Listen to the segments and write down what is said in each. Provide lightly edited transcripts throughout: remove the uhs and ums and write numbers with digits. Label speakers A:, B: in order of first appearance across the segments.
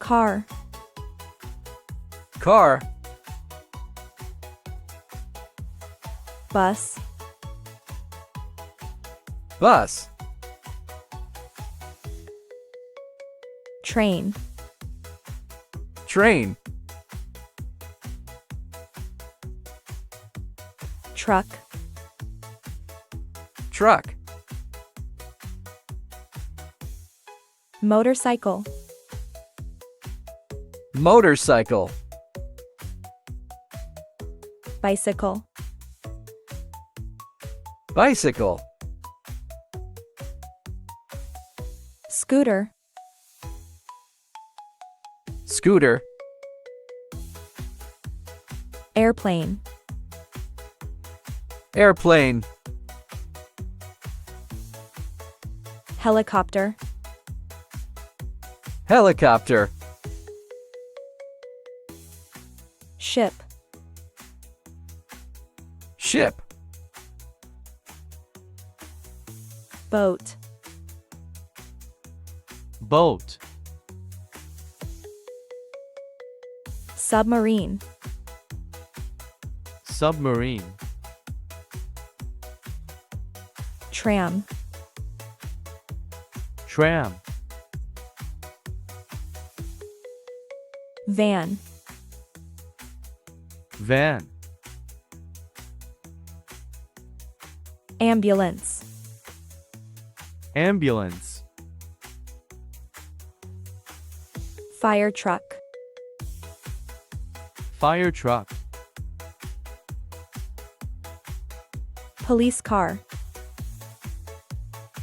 A: Car.
B: Car.
A: Bus.
B: Bus.
A: Train.
B: Train.
A: Truck.
B: Truck.
A: Motorcycle.
B: Motorcycle.
A: Bicycle.
B: Bicycle.
A: Scooter.
B: Scooter.
A: Airplane.
B: Airplane.
A: Helicopter.
B: Helicopter.
A: Ship.
B: Ship.
A: Boat.
C: Boat.
A: Submarine.
C: Submarine.
A: Tram.
C: Tram.
A: Van.
C: Van.
A: Ambulance.
C: Ambulance.
A: Fire truck.
C: Fire truck.
A: Police car.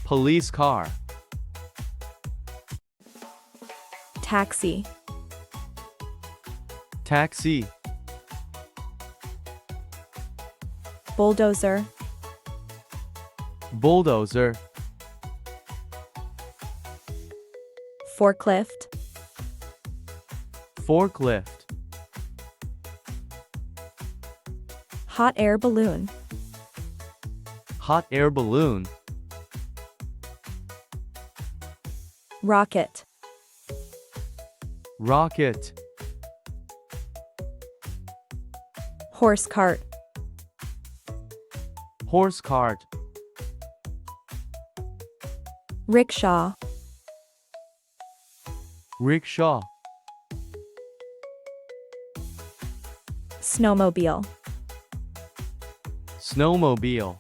C: Police car.
A: Taxi.
C: Taxi.
A: Bulldozer.
C: Bulldozer.
A: Forklift.
C: Forklift.
A: Hot air balloon.
C: Hot air balloon.
A: Rocket.
C: Rocket.
A: Horse cart.
C: Horse cart.
A: Rickshaw.
C: Rickshaw.
A: Snowmobile.
C: Snowmobile.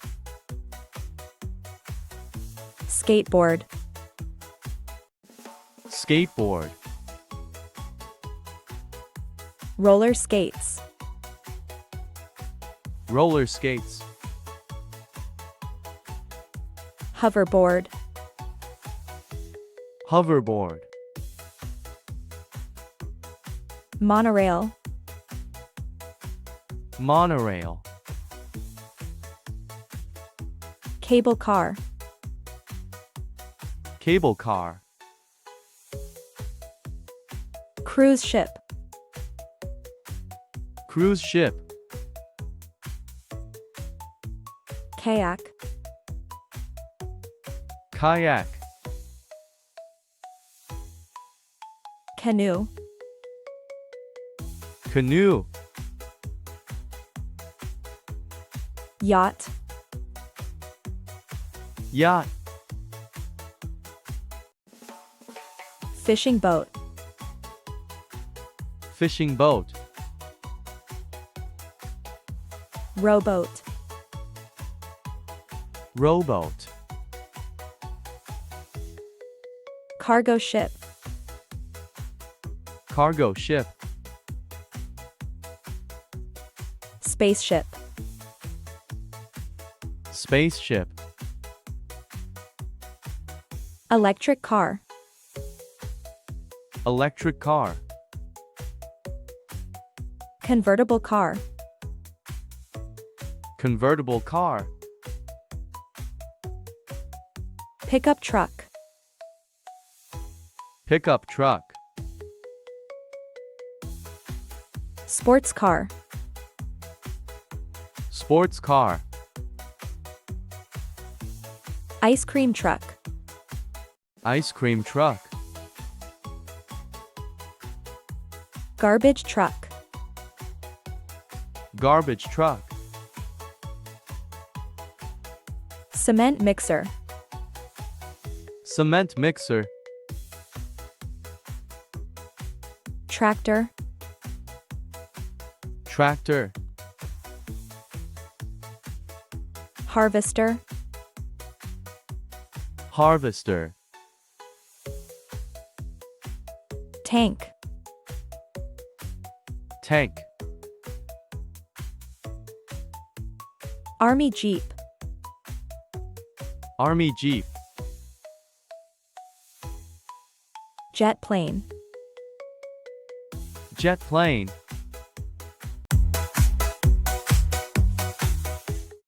A: Skateboard.
C: Skateboard.
A: Roller skates.
C: Roller skates.
A: Hoverboard.
C: Hoverboard.
A: Monorail.
C: Monorail.
A: Cable car.
C: Cable car.
A: Cruise ship.
C: Cruise ship.
A: Kayak.
C: Kayak.
A: Canoe.
C: Canoe.
A: Yacht.
C: Yacht.
A: Fishing boat.
C: Fishing boat.
A: Rowboat.
C: Rowboat.
A: Cargo ship.
C: Cargo ship.
A: Spaceship.
C: Spaceship.
A: Electric car.
C: Electric car.
A: Convertible car.
C: Convertible car.
A: Pickup truck.
C: Pickup truck.
A: Sports car.
C: Sports car.
A: Ice cream truck.
C: Ice cream truck.
A: Garbage truck.
C: Garbage truck.
A: Cement mixer.
C: Cement mixer.
A: Tractor.
C: Tractor.
A: Harvester.
C: Harvester.
A: Tank.
C: Tank.
A: Army jeep.
C: Army jeep.
A: Jet plane.
C: Jet plane.